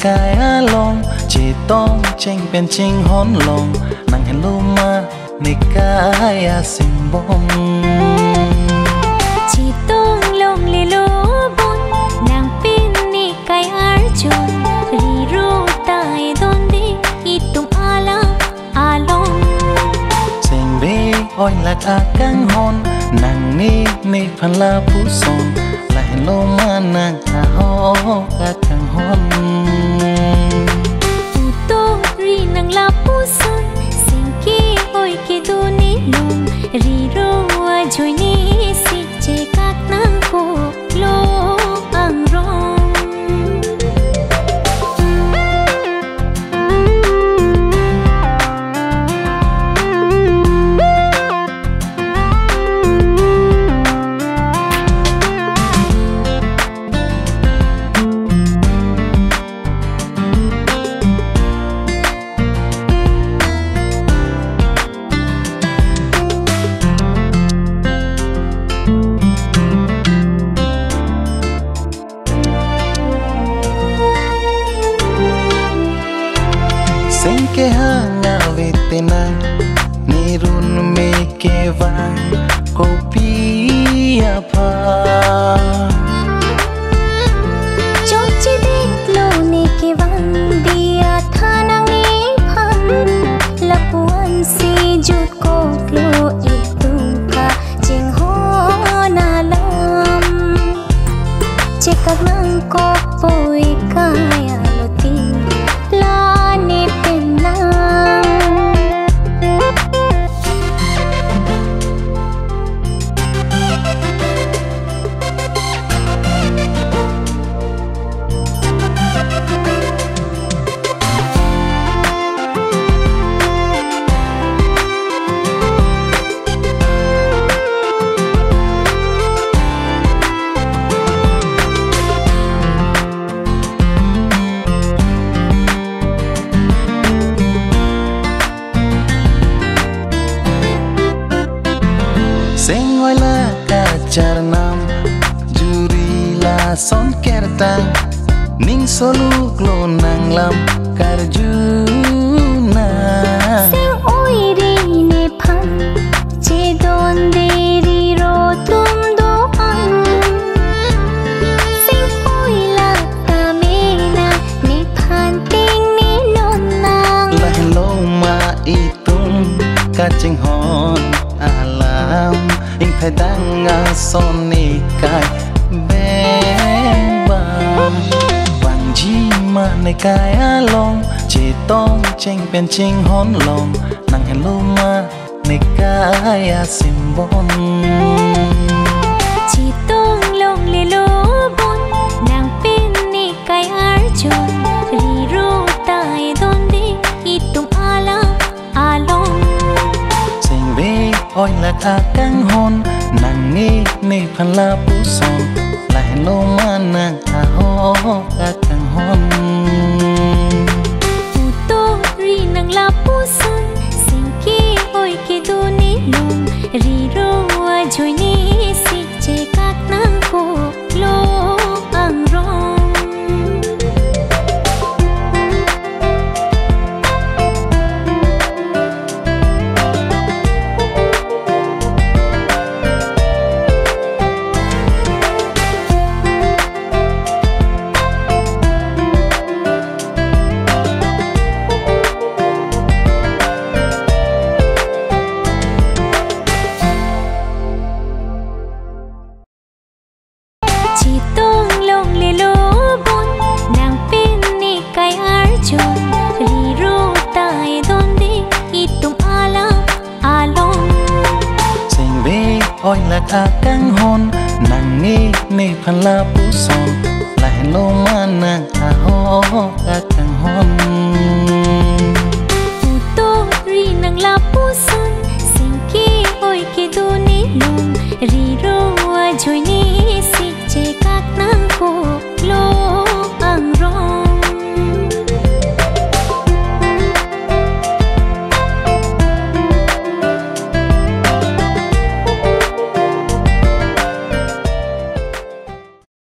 cái long chỉ tông tranh bên chính hón lòng nàng hẹn lưu ma này cái sim bom chỉ tông lòng lì lô bon nàng pin ni cái arjun riru tai don đi itung ala along sen ve oi lạc căng hon nàng ni phan la pu son lại lô ma nàng ho căng hon to ri nàng la pu son sen ki oi ki du ni lom riru a joy ni si che các nàng ko lo ang rong ke hanga vetena nirun me ke van kopi apa chochi dik lo ne ke van dia thanang ni phan lapuan si jut ko klo itu ka jing ho na lam chekak nang ko poi kaya lo tin la ne Sengoy la kacarnam juri la son kertang ning solu glo nang lam karjuna seng oi ri ne phan che don de ri ro tum do an seng oi la ta me na ne phan ting ni non nang la lo ma itum kaching hon alam ing phải đang son ni kai bemba vàng chi mà này cái long chỉ tông tranh bên chính hón lòng nàng hẹn lưu ma này cái sim bom chỉ tông lòng lì lô bon nàng pin ni cái arjun riru tai don đi itung ala along sen ve oi lạc căng hon nàng ni phan la pu son lại lô ma nàng ho căng hon to ri nàng la pu son sen ki oi ki du ni lom riru a joy ni si che các nàng ko lo ang rong chỉ tông lòng lì lô bon nàng pin ni cái arjun riru tai don đi itung ala along sen ve oi lạc căng hon nàng ni phan la pu son lại lô ma nàng ho căng hon to ri nàng la pu son sen ki oi ki du ni lom riru a joy